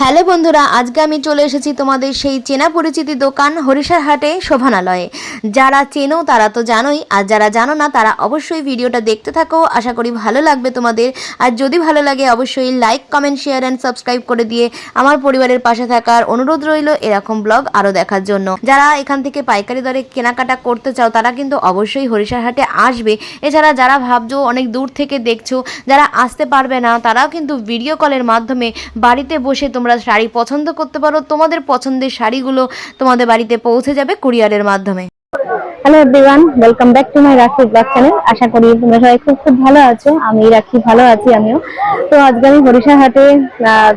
Hello বন্ধুরা, আজকে আমি চলে এসেছি তোমাদের সেই চেনা পরিচিতি দোকান হরিষারহাটে শোভনালয়ে। যারা চেনো তারা তো জানোই, আর যারা জানো না তারা অবশ্যই ভিডিওটা দেখতে থাকো। আশা করি ভালো লাগবে তোমাদের। আর যদি ভালো লাগে অবশ্যই like, comment, share and subscribe করে দিয়ে আমার পরিবারের পাশে থাকার অনুরোধ রইল এরকম ব্লগ আরও দেখার জন্য। যারা এখান থেকে পাইকারি দরে কেনাকাটা করতে চাও তারা কিন্তু অবশ্যই হরিষারহাটে আসবে। এছাড়া যারা ভাবছো অনেক দূর থেকে দেখছো, যারা আসতে পারবে না তারাও কিন্তু ভিডিও কলের মাধ্যমে বাড়িতে বসে তোমরা শাড়ি পছন্দ করতে পারো। তোমাদের পছন্দের শাড়িগুলো তোমাদের বাড়িতে পৌঁছে যাবে কুরিয়ারের মাধ্যমে। Hello everyone, welcome back to my রাখি ব্লগ চ্যানেল। আশা করি তোমরা সবাই খুব ভালো আছো। আমি রাখি ভালো আছি আমিও। তো আজকে আমি হরিষারহাটে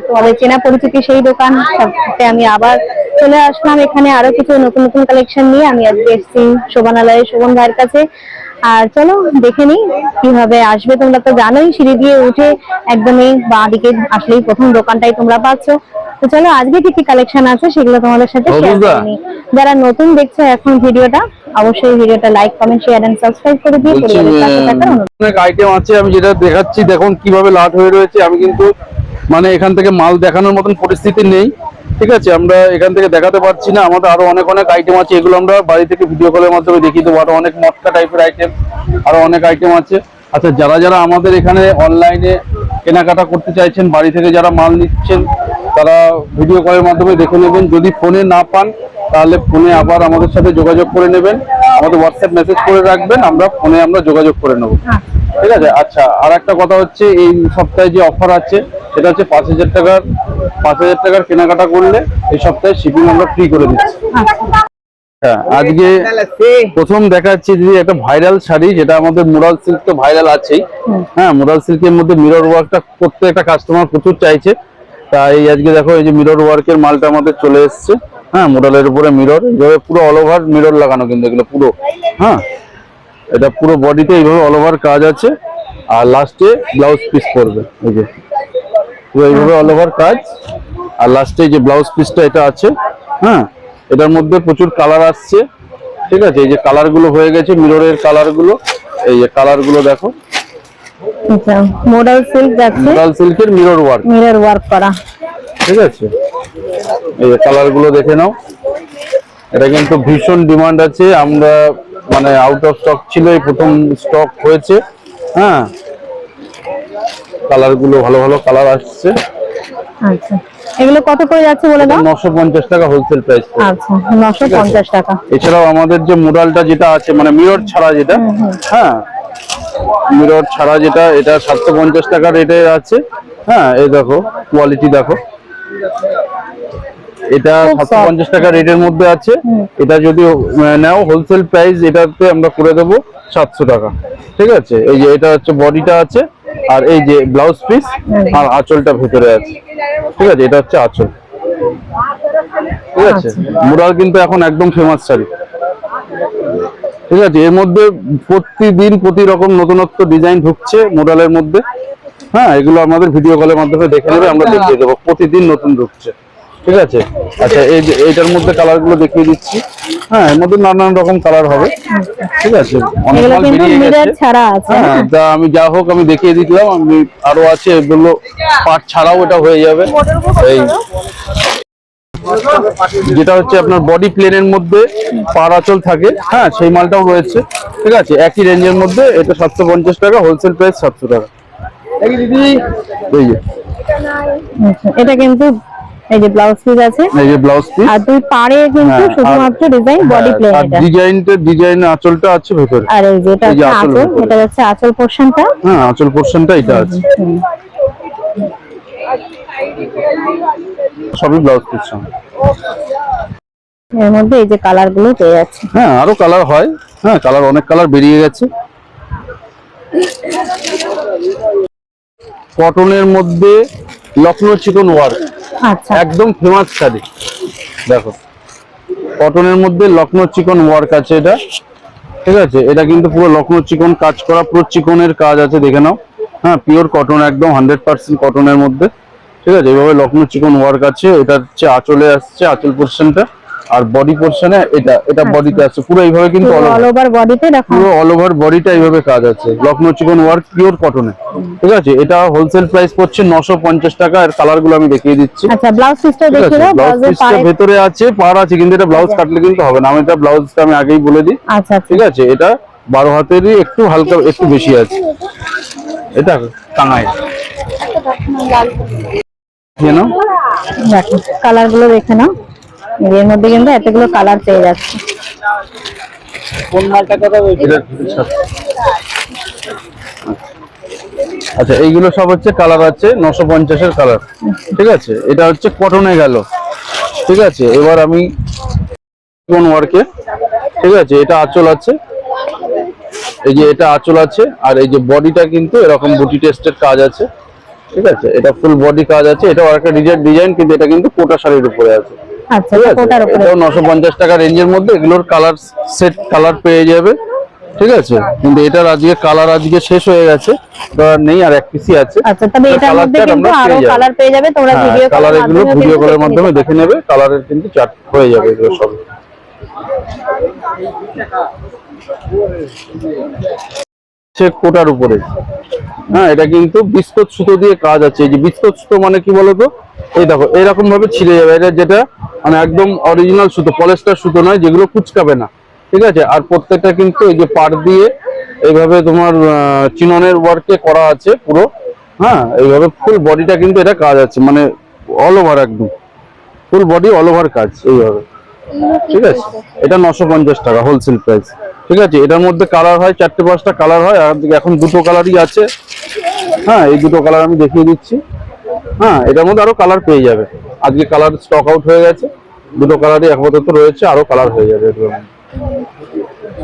তোমাদের চেনা পরিচিতি সেই দোকান সাথে আমি আবার চলে আসলাম। এখানে আরো কিছু নতুন নতুন কালেকশন নিয়ে আমি আজকে এসেছি শোভনালয়ে, শোভন ভাইয়ের কাছে। আর চলো দেখে নিই কিভাবে আসবে। তোমরা তো জানোই সিঁড়ি দিয়ে উঠে একদমই বাঁ দিকে আসলেই প্রথম দোকানটাই তোমরা পাচ্ছ। তো চলো আজকে কি কি কালেকশন আছে সেগুলো তোমাদের সাথে শেয়ার করে নিই। যারা নতুন দেখছো এখন ভিডিওটা, অবশ্যই ভিডিওটা like, comment, share and subscribe করে দিয়ে পরিবারের পাশে থাকার অনুরোধ। অনেক আইটেম আছে, আমি যেটা দেখাচ্ছি দেখুন কিভাবে লাট হয়ে রয়েছে। আমি কিন্তু মানে এখান থেকে মাল দেখানোর মতন পরিস্থিতি নেই, ঠিক আছে? আমরা এখান থেকে দেখাতে পারছি না। আমাদের আরো অনেক আইটেম আছে, এগুলো আমরা বাড়ি থেকে ভিডিও কলের মাধ্যমে দেখিয়ে দেবো। আরো অনেক মটকা টাইপের আইটেম, আরো অনেক আইটেম আছে। আচ্ছা, যারা আমাদের এখানে অনলাইনে কেনাকাটা করতে চাইছেন, বাড়ি থেকে যারা মাল নিচ্ছেন, তারা ভিডিও কলের মাধ্যমে দেখে নেবেন। যদি ফোনে না পান তাহলে ফোনে আবার আমাদের সাথে যোগাযোগ করে নেবেন, আমাদের হোয়াটসঅ্যাপ মেসেজ করে রাখবেন, আমরা ফোনে যোগাযোগ করে নেবো, ঠিক আছে? আচ্ছা, আর একটা কথা হচ্ছে, এই সপ্তাহে যে অফার আছে সেটা হচ্ছে 5,000 টাকার কেনাকাটা করলে এই সপ্তাহে শিপিং আমরা ফ্রি করে দিচ্ছি। হ্যাঁ, আজকে প্রথম দেখাচ্ছি যে একটা ভাইরাল শাড়ি, যেটা আমাদের মুরাল সিল্ক তো ভাইরাল আছেই। হ্যাঁ, মুরাল সিল্কের মধ্যে মিরর ওয়ার্কটা করতে একটা কাস্টমার প্রচুর চাইছে, তাই আজকে দেখো এই যে মিরর ওয়ার্কের মালটা আমাদের চলে এসছে। হ্যাঁ, মোডালের উপরে মিরর, এইভাবে পুরো অল ওভার মিরর লাগানো, কিন্তু এগুলো পুরো, হ্যাঁ, এটা পুরো বডিতে এইভাবে অল ওভার কাজ আছে। আর লাস্টে ব্লাউজ পিস পড়বে, এই যে পুরো এইভাবে অল ওভার কাজ। আর লাস্টে যে ব্লাউজ পিসটা এটা আছে। হ্যাঁ, এটার মধ্যে প্রচুর কালার আসছে, ঠিক আছে? এই যে কালার গুলো হয়ে গেছে, মিররের কালার গুলো, এই যে কালার গুলো দেখো। আচ্ছা, মডেল সিল্ক যাচ্ছে, মডেল সিল্কের মিরর ওয়ার্ক করা, ঠিক আছে? এই কালার গুলো দেখে নাও। এটা কিন্তু ভীষণ ডিমান্ড আছে, আমরা মানে আউট অফ স্টক ছিল, এই প্রথম স্টক হয়েছে। হ্যাঁ, কালার গুলো ভালো কালার আসছে। আচ্ছা, এগুলো কত করে যাচ্ছে বলে দাও? 950 টাকা হোলসেল প্রাইস। আচ্ছা, 950 টাকা। এছাড়াও আমাদের যে মডেলটা যেটা আছে, মানে মিরর ছাড়া যেটা, হ্যাঁ, মিরর ছাড়া যেটা, এটা 750 টাকা রেটে আছে। হ্যাঁ, এই দেখো কোয়ালিটি দেখো, এটা 750 টাকা রেটের মধ্যে আছে। এটা যদি নাও হোলসেল প্রাইস, এটাতে আমরা করে দেবো 700 টাকা, ঠিক আছে? এই যে এটা হচ্ছে বডিটা আছে, আর এই যে ব্লাউজ পিস আর আঁচলটা ভেতরে আছে, ঠিক আছে? এটা হচ্ছে আঁচল, ঠিক আছে? মুরাল কিন্তু এখন একদম ফেমাস শাড়ি, ঠিক আছে? এর মধ্যে প্রতিদিন প্রতি রকম নতুনত্ব ডিজাইন ঢুকছে মুরালের মধ্যে। হ্যাঁ, এগুলো আমাদের ভিডিও কলের মাধ্যমে দেখে নেবে, আমরা দেখিয়ে দেবো, প্রতিদিন নতুন ঢুকছে, ঠিক আছে? আচ্ছা, এই যে এইটার মধ্যে কালার গুলো দেখিয়ে দিচ্ছি। হ্যাঁ, এর মধ্যে নানান রকম কালার হবে, ঠিক আছে? অনেক মাল বেরিয়ে গেছে। হ্যাঁ, তা আমি যা হোক আমি দেখিয়ে দিলাম, আমি আরো আছে এগুলো পাট ছাড়াও এটা হয়ে যাবে। এই যেটা হচ্ছে আপনার বডি প্লেনের মধ্যে পার আঁচল থাকে, হ্যাঁ, সেই মালটাও রয়েছে, ঠিক আছে? একই রেঞ্জের মধ্যে, এটা 750 টাকা, হোলসেল প্রাইস 700 টাকা। এই যে এটা কিন্তু এই যে ব্লাউজ পিস আছে, এই যে ব্লাউজ পিস, আর দুই পাড়ে কিন্তু শুধুমাত্র ডিজাইন, বডি প্লেন, আর ডিজাইন আঁচলটা আছে ভেতরে। আর এই যে এটা আঁচল, এটা হচ্ছে আঁচল পোরশনটা। হ্যাঁ, আঁচল পোরশনটা এটা আছে, সবই ব্লাউজ পিস সঙ্গে। এর মধ্যে এই যে কালার গুলো পেয়ে যাচ্ছে। হ্যাঁ, আরো কালার হয়। হ্যাঁ, কালার অনেক কালার বেরিয়ে গেছে। কটনের মধ্যে লখনৌ চিকন ওয়ার্ক, আচ্ছা, একদম ফেমাস শাড়ি। দেখো, কটনের মধ্যে লখনৌ চিকন ওয়ার্ক আছে এটা, ঠিক আছে? এটা কিন্তু পুরো লখনৌ চিকন কাজ করা, পুরো চিকনের কাজ আছে, দেখে নাও। হ্যাঁ, পিওর কটন, একদম 100% কটনের মধ্যে, ঠিক আছে? এইভাবে লখনৌ চিকন ওয়ার্ক আছে। এটা হচ্ছে আঁচলে আসছে, আঁচল পোরশনটা, আর বডি পোরশনে এটা বডিতে আছে পুরো এইভাবে, কিন্তু অল ওভার বডিতে দেখো, পুরো অল ওভার বডিটা এইভাবে কাজ আছে, লখনৌ চিকন ওয়ার্ক পিওর কটনে। ঠিক আছে, এটা হোলসেল প্রাইস পড়ছে 950 টাকা। আর কালার গুলো আমি দেখিয়ে দিচ্ছি। আচ্ছা ব্লাউজ পিসটা দেখিয়ে দাও। ব্লাউজ ব্লাউজের পিসটা ভেতরে আছে, পার আছে, কিন্তু এটা ব্লাউজ কাটলে কিন্তু হবে না। আমি এটা ব্লাউজটা আমি আগেই বলে দিই। আচ্ছা ঠিক আছে, এটা 12 হাতেরই একটু হালকা একটু বেশি আছে। এটা টাঙায় কেন, দেখো কালার গুলো দেখে নাও, এর মধ্যে কিন্তু এতগুলো কালার পেয়ে যাচ্ছে। কোন মালটা কথা বলছি? আচ্ছা, এইগুলো সব হচ্ছে কালার আছে 950 এর কালার। ঠিক আছে, এটা হচ্ছে কটনে গেল। ঠিক আছে, এবার আমি কোন ওয়ার্কে, ঠিক আছে, এটা আঁচল আছে, এই যে এটা আঁচল আছে, আর এই যে বডিটা কিন্তু এরকম বুটি টেস্টের কাজ আছে। ঠিক আছে, এটা ফুল বডি কাজ আছে, এটা একটা ডিজাইন, কিন্তু এটা কিন্তু কোটা শাড়ির উপরে আছে। আচ্ছা ঠিক আছে, কোটার উপরে, এটাও 950 টাকা রেঞ্জের মধ্যে। এগুলোর কালার সেট কালার পেয়ে যাবে। ঠিক আছে, কিন্তু এটার আজকে কালার আজকে শেষ হয়ে গেছে, তো আর নেই, আর এক পিসই আছে। আচ্ছা তবে এটার মধ্যে কিন্তু আরো কালার পেয়ে যাবে, তোমরা ভিডিও কালার এগুলো ভিডিও কলের মাধ্যমে দেখে নেবে, কালারের কিন্তু চার্ট হয়ে যাবে এগুলো সব। কোটার উপরে, হ্যাঁ, এটা কিন্তু বিস্কুট সুতো দিয়ে কাজ আছে। এই যে বিস্কুট সুতো মানে কি বলতো, এই দেখো এরকম ভাবে ছিঁড়ে যাবে, এটা যেটা মানে একদম অরিজিনাল সুতো, পলিস্টার সুতো নয়, যেগুলো কুচকাবে না। ঠিক আছে, আর প্রত্যেকটা কিন্তু এই যে পাড় দিয়ে এইভাবে তোমার চিননের ওয়ার্কে করা আছে পুরো। হ্যাঁ, এইভাবে ফুল বডিটা কিন্তু এটা কাজ আছে, মানে অল ওভার, একদম ফুল বডি অল ওভার কাজ এইভাবে। ঠিক আছে, এটা 950 টাকা হোলসেল প্রাইস। ঠিক আছে, এটার মধ্যে কালার হয় 4-5টা কালার হয়, আর এখন দুটো কালারই আছে। হ্যাঁ, এই দুটো কালার আমি দেখিয়ে দিচ্ছি। হ্যাঁ, এটার মধ্যে আরো কালার পেয়ে যাবে, আজকে কালার স্টক আউট হয়ে গেছে, দুটো কালারই আপাতত রয়েছে, আরো কালার হয়ে যাবে।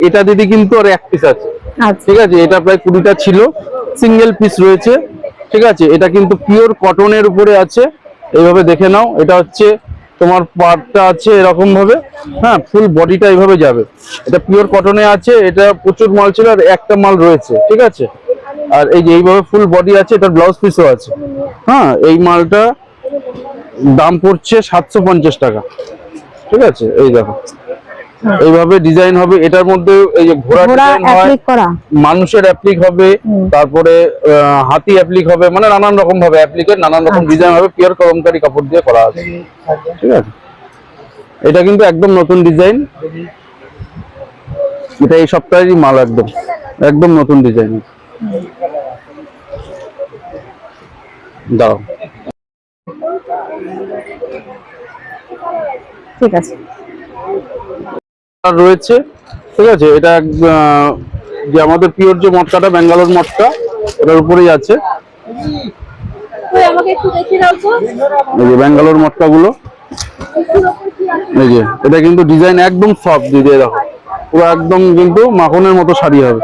এটা দিদি কিন্তু আর এক পিস আছে। ঠিক আছে, এটা প্রায় 20টা ছিল, সিঙ্গেল পিস রয়েছে। ঠিক আছে, এটা কিন্তু পিওর কটনের উপরে আছে, এইভাবে দেখে নাও। এটা হচ্ছে তোমার পাড়টা আছে এরকম ভাবে, হ্যাঁ, ফুল বডিটা এইভাবে যাবে। এটা পিওর কটনে আছে, এটা প্রচুর মাল ছিল, আর একটা মাল রয়েছে। ঠিক আছে, আর এই যে এইভাবে ফুল বডি আছে, এটার ব্লাউজ পিসও আছে। হ্যাঁ, এই মালটা দাম পড়ছে 750 টাকা। ঠিক আছে, এই দেখো এইভাবে ডিজাইন হবে, এটার মধ্যে এই যে ঘোড়া ডিজাইন হয়, মানুষের অ্যাপ্লিক হবে, তারপরে হাতি অ্যাপ্লিক হবে, মানে নানান রকম ভাবে অ্যাপ্লিকের নানান রকম ডিজাইন হবে, পিওর কলমকারী কাপড় দিয়ে করা আছে। ঠিক আছে, এটা কিন্তু একদম নতুন ডিজাইন, এটা এই সপ্তাহেরই মাল, একদম একদম নতুন ডিজাইন। দাও, ঠিক আছে, রয়েছে। ঠিক আছে, এটা যে আমাদের পিওর যে মটকাটা, ব্যাঙ্গালোর মটকা, এটার উপরেই আছে। এই যে ব্যাঙ্গালোর মটকা গুলো, এই যে এটা কিন্তু ডিজাইন একদম সফট দিয়ে দেখো, পুরো একদম কিন্তু মাখনের মতো শাড়ি হবে।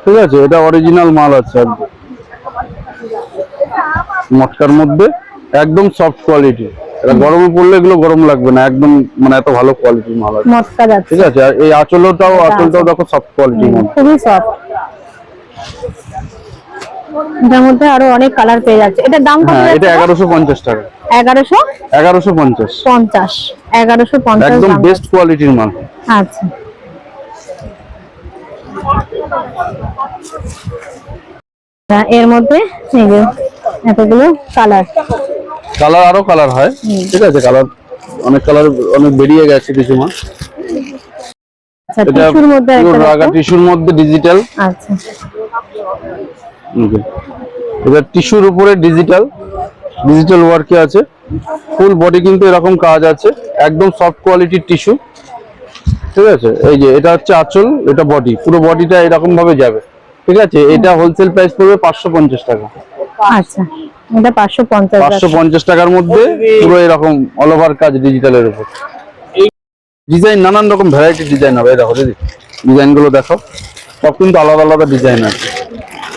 ঠিক আছে, এটা অরিজিনাল মাল আছে একদম মটকার মধ্যে, একদম সফট কোয়ালিটি। এটা গরমে পড়লে এগুলো গরম লাগবে না, একদম মানে এত ভালো কোয়ালিটির মাল আছে। ঠিক আছে, আর এই আঁচলটাও দেখো সফট কোয়ালিটির মধ্যে, খুবই সফট। এটার মধ্যে আরো অনেক কালার পেয়ে যাচ্ছে। এটার দাম কত? এটা 1150 টাকা। 1150 একদম বেস্ট কোয়ালিটির মাল। আচ্ছা, এর মধ্যে এই যে এতগুলো কালার আরো কালার হয়। ঠিক আছে, কালার অনেক অনেক বেরিয়ে গেছে কিছু মাল। এটা রাগা টিস্যুর মধ্যে ডিজিটাল। আচ্ছা, এটা টিস্যুর উপরে ডিজিটাল ওয়ার্কে আছে, ফুল বডি কিন্তু এরকম কাজ আছে, একদম সফট কোয়ালিটির টিস্যু। ঠিক আছে, এই যে এটা হচ্ছে আঁচল, এটা বডি, পুরো বডিটা এরকম ভাবে যাবে। ঠিক আছে, এটা হোলসেল প্রাইস পড়বে 550 টাকা। আচ্ছা, এটা 550 টাকার মধ্যে পুরো এরকম অল ওভার কাজ ডিজিটালের উপর। ডিজাইন নানান রকম ভ্যারাইটি ডিজাইন হবে। দেখো দিদি, ডিজাইন গুলো দেখো, সব কিন্তু আলাদা আলাদা ডিজাইন আছে।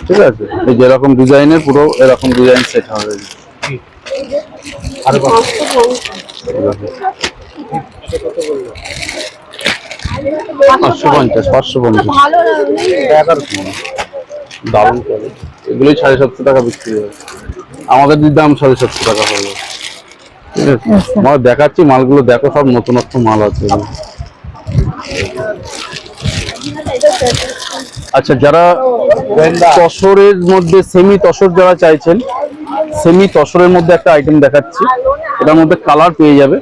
ঠিক আছে, এই যে এরকম ডিজাইনের পুরো এরকম ডিজাইন সেট হবে। আর 550 দারুণ, এগুলোই 750 টাকা বিক্রি হবে, আমাদের দাম 750 টাকা পড়বে। ঠিক আছে, আমরা দেখাচ্ছি মালগুলো, দেখো সব নতুনত্ব মাল আছে। আচ্ছা, যারা তসরের মধ্যে সেমি তসর যারা চাইছেন, সেমি তসরের মধ্যে একটা আইটেম দেখাচ্ছি, এটার মধ্যে কালার পেয়ে যাবে।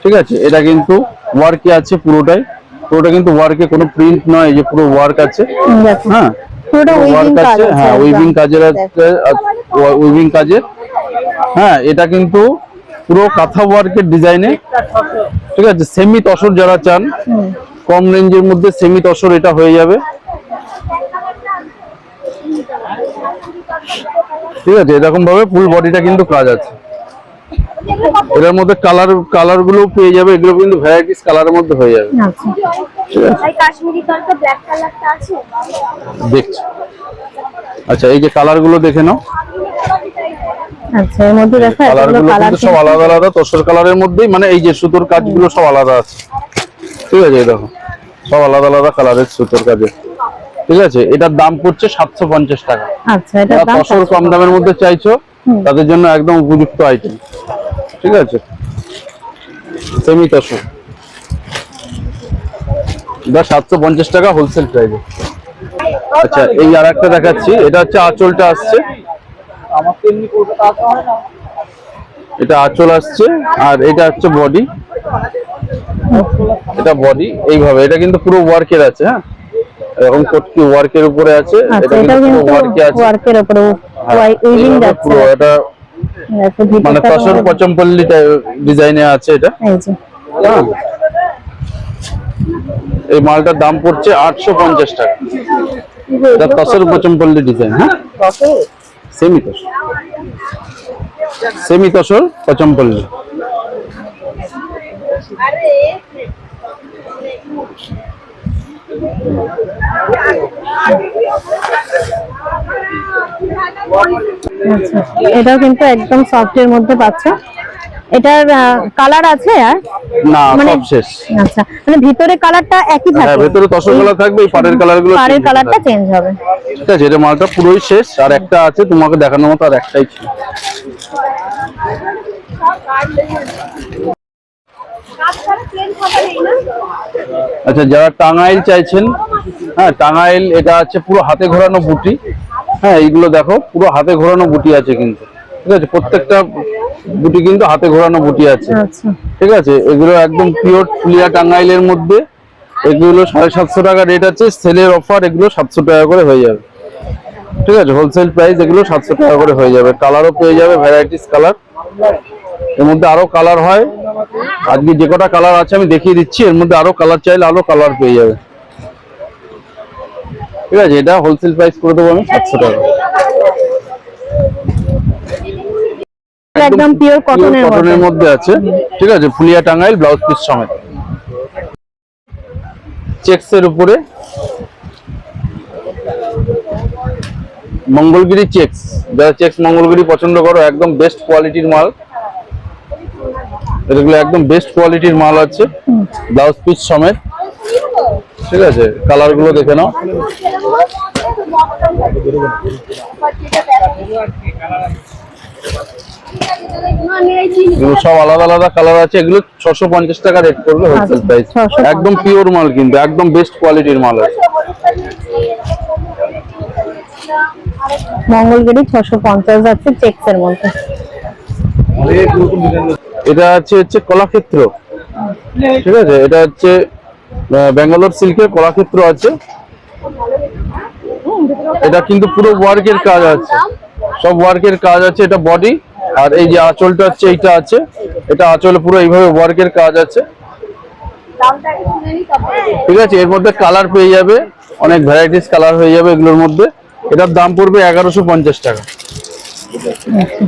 ঠিক আছে, এটা কিন্তু ওয়ার্কে আছে পুরোটাই, পুরোটা কিন্তু ওয়ার্কে, কোনো প্রিন্ট নয়, এই যে পুরো ওয়ার্ক আছে। হ্যাঁ, পুরোটা ওয়ার্ক উইভিং কাজ আছে, আছে, হ্যাঁ উইভিং কাজের আছে, উইভিং কাজের। হ্যাঁ, এটা কিন্তু পুরো কাঁথা ওয়ার্কের ডিজাইনে। ঠিক আছে, সেমি তসর যারা চান, কম রেঞ্জের মধ্যে সেমি তসর এটা হয়ে যাবে। ঠিক আছে, এরকম ভাবে ফুল বডিটা কিন্তু কাজ আছে। এটার মধ্যে কালার গুলো পেয়ে যাবে, এগুলো কিন্তু ভ্যারাইটিস কালারের মধ্যে হয়ে যাবে। আচ্ছা, ঠিক আছে, এই কাশ্মীরি কালারটা ব্ল্যাক কালারটা আছে। দেখছি। আচ্ছা, এই যে কালার গুলো দেখে নাও। আচ্ছা, এর মধ্যে দেখো কালার এতগুলো গুলো কালার কিন্তু সব আলাদা আলাদা, তসর কালারের মধ্যেই, মানে এই যে সুতোর কাজগুলো সব আলাদা আছে। ঠিক আছে, এই দেখো সব আলাদা আলাদা কালারের সুতোর কাজে। ঠিক আছে, এটার দাম পড়ছে 750 টাকা। আচ্ছা, এটা যারা দাম তসর কম দামের মধ্যে চাইছো, তাদের জন্য একদম উপযুক্ত আইটেম। ঠিক আছে, সেমি তসর এটা 750 টাকা হোলসেল প্রাইসে। আচ্ছা, এই আর একটা দেখাচ্ছি, এটা হচ্ছে আঁচলটা আসছে, এটা আঁচল আসছে, আর এটা হচ্ছে বডি। এটা বডি এইভাবে, এটা কিন্তু পুরো ওয়ার্কের আছে। হ্যাঁ, এরকম কোটকি ওয়ার্কের উপরে আছে, আচ্ছা, এটা এটা কিন্তু কিন্তু ওয়ার্কে আছে। ওয়ার্কের উপরে উইভিং এইভাবে যাচ্ছে, পুরো এটা দেখো মানে ভিতরটা তসর পচমপল্লি ডিজাইনে আছে এটা। এই যে হ্যাঁ, এই মালটার দাম পড়ছে 850 টাকা। এটা তসর পচমপল্লি ডিজাইন। হ্যাঁ, সেমি তসর, সেমি তসর পচমপল্লি। আচ্ছা, এটাও কিন্তু একদম সফট এর মধ্যে পাচ্ছ। এটার কালার আছে আর না, মানে সব শেষ। আচ্ছা, মানে ভিতরে কালারটা একই হ্যাঁ, থাকে, ভেতরে তসর কালার থাকবে, এই পাড়ের কালার গুলো পাড়ের কালারটা চেঞ্জ হবে। ঠিক আছে, এটা মালটা পুরোই শেষ, আর একটা আছে তোমাকে দেখানোর মতো, আর একটাই ছিল। আচ্ছা, যারা টাঙ্গাইল চাইছেন, হ্যাঁ টাঙ্গাইল, এটা আছে পুরো হাতে ঘোরানো বুটি। হ্যাঁ, এইগুলো দেখো পুরো হাতে ঘোরানো বুটি আছে কিন্তু। ঠিক আছে, প্রত্যেকটা বুটি কিন্তু হাতে ঘোরানো বুটি আছে। আচ্ছা, ঠিক আছে, এগুলো একদম পিওর ফুলিয়া টাঙ্গাইলের মধ্যে। এগুলো 750 টাকা রেট আছে, সেলের অফার এগুলো 700 টাকা করে হয়ে যাবে। ঠিক আছে, হোলসেল প্রাইস এগুলো 700 টাকা করে হয়ে যাবে। কালারও পেয়ে যাবে, ভ্যারাইটিস কালার। এর মধ্যে আরো কালার হয়, আজকে যে কটা কালার আছে আমি দেখিয়ে দিচ্ছি, এর মধ্যে আরো কালার চাইলে আরো কালার পেয়ে যাবে। ঠিক আছে, এটা হোলসেল প্রাইস করে দেবো আমি 700 টাকা। একদম পিওর কটনের মধ্যে আছে। ঠিক আছে, ফুলিয়া টাঙ্গাইল, ব্লাউজ পিস সমেত, চেকস এর উপরে মঙ্গলগিরি চেকস। যারা চেকস মঙ্গলগিরি পছন্দ করো, একদম বেস্ট কোয়ালিটির মাল। এগুলো একদম বেস্ট কোয়ালিটির মাল আছে, ব্লাউজ পিস সমেত। ঠিক আছে, কালার গুলো দেখে নাও। এগুলো সব আলাদা আলাদা কালার আছে, এগুলো 650 টাকা রেট করবে হোলসেল প্রাইস। একদম পিওর মাল, কিন্তু একদম বেস্ট কোয়ালিটির মাল আছে। মঙ্গলগিরি 650 যাচ্ছে চেকস এর মধ্যে। এটা হচ্ছে কলাক্ষেত্র। ঠিক আছে, এটা হচ্ছে ব্যাঙ্গালোর সিল্কের কলাক্ষেত্র আছে। এটা কিন্তু পুরো ওয়ার্কের কাজ আছে, সব ওয়ার্কের কাজ আছে। এটা বডি, আর এই যে আঁচলটা হচ্ছে এইটা আছে, এটা আঁচলে পুরো এইভাবে ওয়ার্কের কাজ আছে। ঠিক আছে, এর মধ্যে কালার পেয়ে যাবে, অনেক ভ্যারাইটিস কালার হয়ে যাবে এগুলোর মধ্যে। এটার দাম পড়বে 1150 টাকা।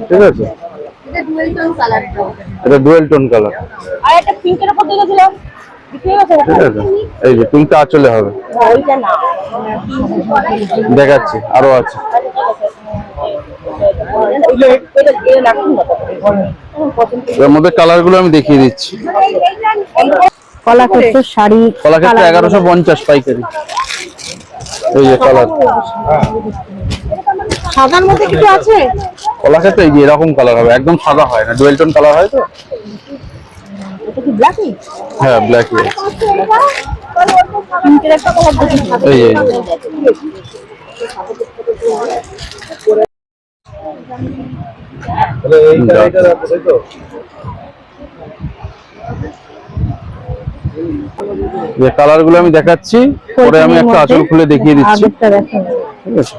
ঠিক আছে, এটা ডুয়েল টোন কালার। আর একটা পিঙ্কের উপর দেখেছিলাম, ঠিক আছে, এই যে পিঙ্কটা আঁচলে হবে, ওইটা না, দেখাচ্ছি আরো আছে। এর মধ্যে কালার গুলো আমি দেখিয়ে দিচ্ছি। কলাক্ষেত্র শাড়ি, কলাক্ষেত্র 1150 পাইকারি। এই যে কালার, সাদার মধ্যে কিছু আছে? কলা ক্ষেত্রে এই যে এরকম কালার হবে, একদম সাদা হয় না, ডুয়েল টোন কালার হয় তো। এটা কি ব্ল্যাকই? হ্যাঁ ব্ল্যাকই আছে। পিঙ্কের একটা কালার দেখি। এই এই যে কালার গুলো আমি দেখাচ্ছি, পরে আমি একটা আঁচল খুলে দেখিয়ে দিচ্ছি। আরেকটা দেখেন, ঠিক আছে,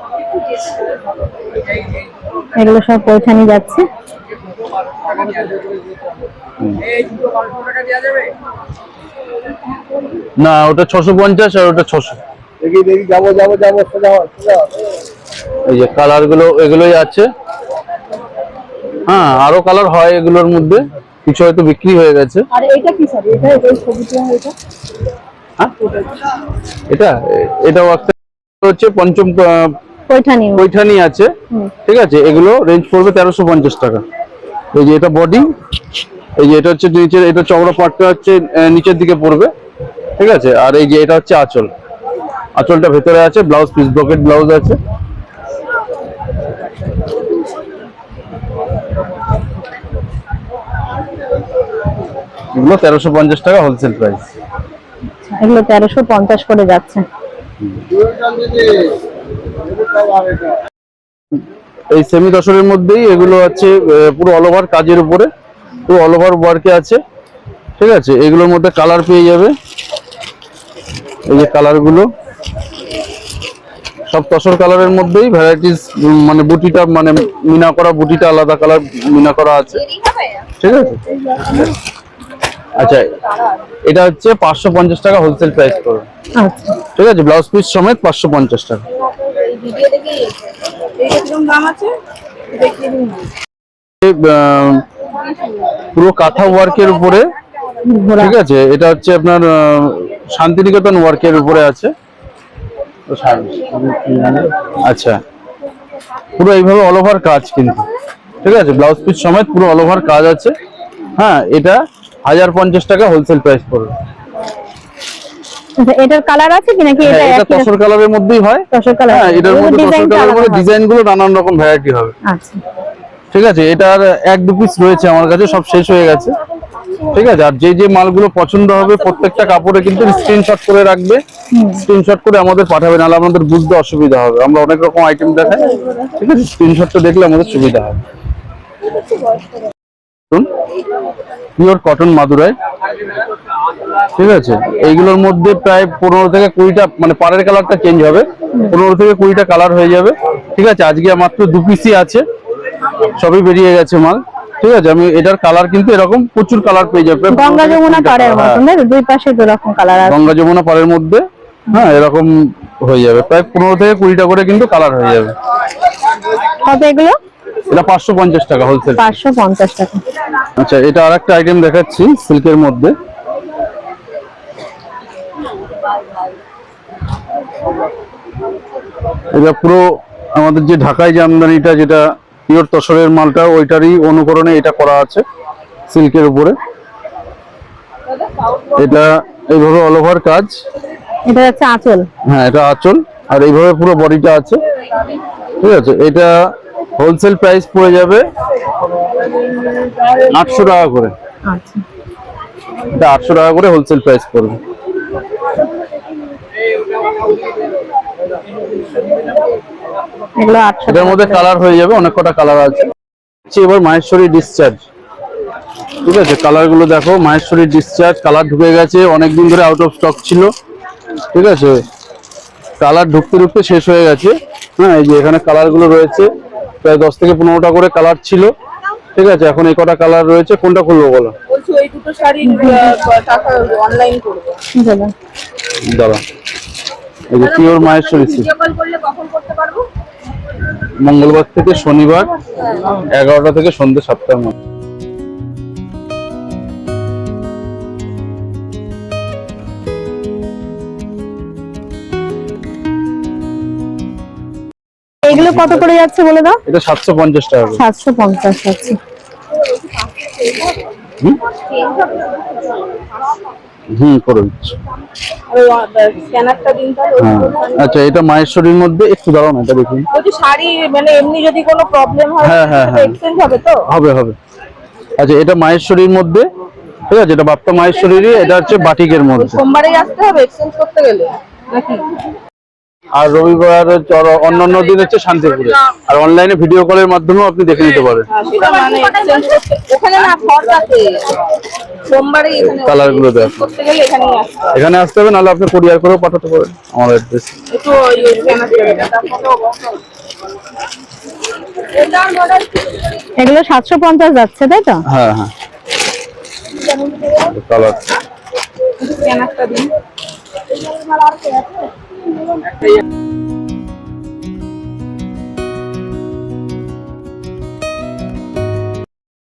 এগুলো সব পৈঠানি যাচ্ছে। না ওটা 650 আর ওটা 600। এই যে কালার গুলো এগুলোই আছে। হ্যাঁ আরো কালার হয় এগুলোর মধ্যে, কিছু হয়তো বিক্রি হয়ে গেছে। আর এটা কি স্যার? এটা এই ছবিটা এটা? হ্যাঁ এটা এটাও একটা হচ্ছে পঞ্চম পৈঠানি পৈঠানি আছে। ঠিক আছে, এগুলো রেঞ্জ পড়বে 1350 টাকা। এই যে এটা বডি, এই যে এটা হচ্ছে নিচের, এটা চওড়া পাটটা হচ্ছে নিচের দিকে পড়বে। ঠিক আছে, আর এই যে এটা হচ্ছে আঁচল, আঁচলটা ভেতরে আছে, ব্লাউজ পিস ব্রকেট ব্লাউজ আছে। এগুলো 1350 টাকা হোলসেল প্রাইস। এগুলো 1350 করে যাচ্ছে। এই সেমি দশরের মধ্যেই এগুলো আছে, পুরো অল ওভার কাজের উপরে, পুরো অল ওভার ওয়ার্কে আছে। ঠিক আছে, এগুলোর মধ্যে কালার পেয়ে যাবে। এই যে কালার গুলো সব তসর কালারের মধ্যেই ভ্যারাইটিস, মানে বুটিটা মানে মিনা করা, বুটিটা আলাদা কালার মিনা করা আছে। ঠিক আছে, আচ্ছা এটা হচ্ছে 550 টাকা হোলসেল প্রাইস পড়বে। আচ্ছা, ঠিক আছে, ব্লাউজ পিস সমেত 550 টাকা। এই ভিডিও দেখি এইটা কিরকম দাম আছে দেখিয়ে দিন না। পুরো কাঁথা ওয়ার্কের উপরে। ঘোড়া। ঠিক আছে, এটা হচ্ছে আপনার শান্তিনিকেতন ওয়ার্কের উপরে আছে। আচ্ছা, পুরো এইভাবে অল ওভার কাজ কিন্তু। ঠিক আছে, ব্লাউজ পিস সমেত পুরো অল ওভার কাজ আছে। হ্যাঁ, এটা 1050 টাকা হোলসেল প্রাইস পড়বে। আচ্ছা, এটার কালার আছে কি নাকি? হ্যাঁ, এটা একই তসর কালারের মধ্যেই হয়। তসর কালার? হ্যাঁ, এটার মধ্যে তসর ডিজাইনটা কালারের আলাদা মধ্যে হবে। ডিজাইন গুলো নানান রকম ভ্যারাইটি হবে। আচ্ছা, ঠিক আছে, এটার 1-2 পিস রয়েছে আমার কাছে, সব শেষ হয়ে গেছে। ঠিক আছে, আর যে যে মালগুলো পছন্দ হবে প্রত্যেকটা কাপড়ে কিন্তু স্ক্রিনশট করে রাখবে, স্ক্রিনশট করে আমাদের পাঠাবে, নাহলে আমাদের বুঝতে অসুবিধা হবে। আমরা অনেক রকম আইটেম দেখাই। ঠিক আছে, স্ক্রিনশটটা দেখলে আমাদের সুবিধা হবে। Pure cotton Madurai. ঠিক আছে, এইগুলোর মধ্যে প্রায় 15 থেকে 20টা, মানে পাড়ের কালারটা চেঞ্জ হবে, 15 থেকে 20টা কালার হয়ে যাবে। ঠিক আছে, আজকে মাত্র 2 পিসই আছে, সবই বেরিয়ে গেছে মাল। ঠিক আছে, আমি এটার কালার কিন্তু এরকম প্রচুর কালার পেয়ে যাবে। গঙ্গা যমুনা পাড়ের মতন, দুই পাশে দু রকম কালার আছে। গঙ্গা যমুনা পাড়ের মধ্যে, হ্যাঁ এরকম হয়ে যাবে, প্রায় 15 থেকে 20টা করে কিন্তু কালার হয়ে যাবে। কত এগুলো? এটা 550 টাকা হোলসেল। 550 টাকা। আচ্ছা, এটা আরেকটা আইটেম দেখাচ্ছি সিল্কের মধ্যে। এটা পুরো আমাদের যে ঢাকায় জামদানিটা, যেটা পিওর তসরের মালটা, ওইটারই অনুকরণে এটা করা আছে সিল্কের উপরে। এটা এইভাবে অল ওভার কাজ। এটা হচ্ছে আঁচল। হ্যাঁ, এটা আঁচল, আর এইভাবে পুরো বডিটা আছে। ঠিক আছে, এটা হোলসেল প্রাইস পড়ে যাবে 800 টাকা করে। আচ্ছা, এটা 800 টাকা করে হোলসেল প্রাইস পড়বে। এগুলো 800 এটার মধ্যে কালার হয়ে যাবে, অনেক কটা কালার আছে। এবার মাহেশ্বরী ডিসচার্জ। ঠিক আছে, কালার গুলো দেখো, মাহেশ্বরী ডিসচার্জ কালার ঢুকে গেছে, অনেকদিন ধরে আউট অফ স্টক ছিল। ঠিক আছে, কালার ঢুকতে ঢুকতে শেষ হয়ে গেছে। হ্যাঁ, এই যে এখানে কালার গুলো রয়েছে, প্রায় 10 থেকে 15টা করে কালার ছিল। ঠিক আছে, এখন এই কটা কালার রয়েছে, কোনটা খুলবো বলো? বলছি এই দুটো শাড়ি টাকা অনলাইন করব। দাঁড়া, এই যে pure Maheshwari silk, video call করলে কখন করতে পারবো? মঙ্গলবার থেকে শনিবার 11টা থেকে সন্ধ্যে 7টার মধ্যে। এগুলো কত করে যাচ্ছে বলে দাও? এটা 750 টাকা করে। 750 আছে। করে দিচ্ছি। স্ক্যানারটা দিন তাহলে। হ্যাঁ আচ্ছা, এটা মাহেশ্বরীর মধ্যে একটু দাঁড়ান, এটা দেখুন। যদি শাড়ি মানে এমনি যদি কোনো প্রবলেম হয় হ্যাঁ, হ্যাঁ, হ্যাঁ। এক্সচেঞ্জ হবে তো? হবে। আচ্ছা, এটা মাহেশ্বরীর মধ্যে, ঠিক আছে, এটা বাপ্পা মাহেশ্বরীরই, এটা হচ্ছে বাটিকের মধ্যে। সোমবারেই আসতে হবে এক্সচেঞ্জ করতে গেলে নাকি? আর রবিবার হচ্ছে, আর অন্যান্য দিন হচ্ছে শান্তিপুরে। আর অনলাইনে ভিডিও কলের মাধ্যমেও আপনি দেখে নিতে পারেন। সেটা মানে এক্সচেঞ্জ করতে ওখানে না, ফর্দাতে সোমবারেই এখানে কালারগুলো দেখো। করতে গেলে এখানেই আসতে হবে। এখানে আসতে হবে, নাহলে আপনি কুরিয়ার করেও পাঠাতে পারেন আমার অ্যাড্রেস। একটু ওই স্ক্যানার করে দাও এগুলো 750 যাচ্ছে, তাই তো? হ্যাঁ, কালার। স্ক্যানারটা দিন।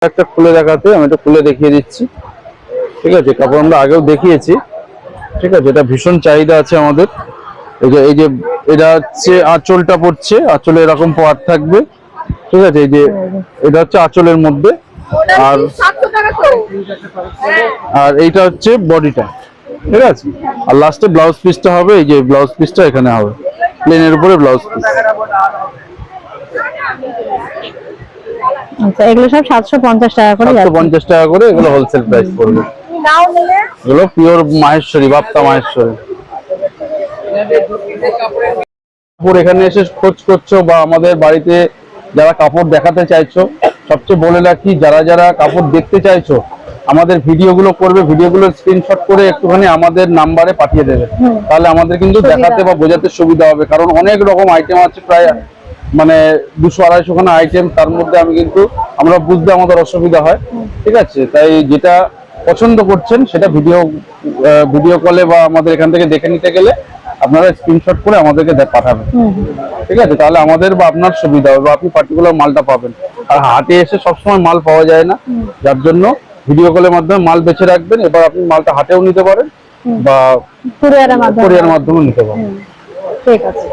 একটা খুলে দেখাতে, আমি এটা খুলে দেখিয়ে দিচ্ছি। ঠিক আছে, কাপড় আমরা আগেও দেখিয়েছি। ঠিক আছে, এটা ভীষণ চাহিদা আছে আমাদের। এই যে এটা হচ্ছে আঁচলটা পড়ছে, আঁচলে এরকম পাড় থাকবে। ঠিক আছে, এই যে এটা হচ্ছে আঁচলের মধ্যে, আর 700 টাকা তো। আর এইটা হচ্ছে বডিটা। ঠিক আছে, আর লাস্টে ব্লাউজ পিসটা হবে, এই যে ব্লাউজ পিসটা এখানে হবে, প্লেনের উপরে ব্লাউজ পিস। আচ্ছা, এগুলো সব 750 টাকা করে যাচ্ছে। 750 টাকা করে এগুলো হোলসেল প্রাইস পড়বে। নাও নিলে এগুলো পিওর মাহেশ্বরী, বাপ্পা মাহেশ্বরী। কাপড় এখানে এসে খোঁজ করছো বা আমাদের বাড়িতে যারা কাপড় দেখাতে চাইছো, সবচেয়ে বলে রাখি, যারা কাপড় দেখতে চাইছো, আমাদের ভিডিওগুলো করবে, ভিডিওগুলো স্ক্রিনশট করে একটুখানি আমাদের নাম্বারে পাঠিয়ে দেবে। তাহলে আমাদের কিন্তু দেখাতে বা বোঝাতে সুবিধা হবে, কারণ অনেক রকম আইটেম আছে, প্রায় মানে 200-250 খানা আইটেম। তার মধ্যে আমরা বুঝতে আমাদের অসুবিধা হয়। ঠিক আছে, তাই যেটা পছন্দ করছেন সেটা ভিডিও কলে বা আমাদের এখান থেকে দেখে নিতে গেলে আপনারা স্ক্রিনশট করে আমাদেরকে পাঠাবেন। ঠিক আছে, তাহলে আমাদের বা আপনার সুবিধা হবে, বা আপনি পার্টিকুলার মালটা পাবেন। আর হাটে এসে সবসময় মাল পাওয়া যায় না, যার জন্য ভিডিও কলের মাধ্যমে মাল বেছে রাখবেন। এবার আপনি মালটা হাটেও নিতে পারেন বা কুরিয়ারের কোরিয়ার মাধ্যমে নিতে পারেন। ঠিক আছে।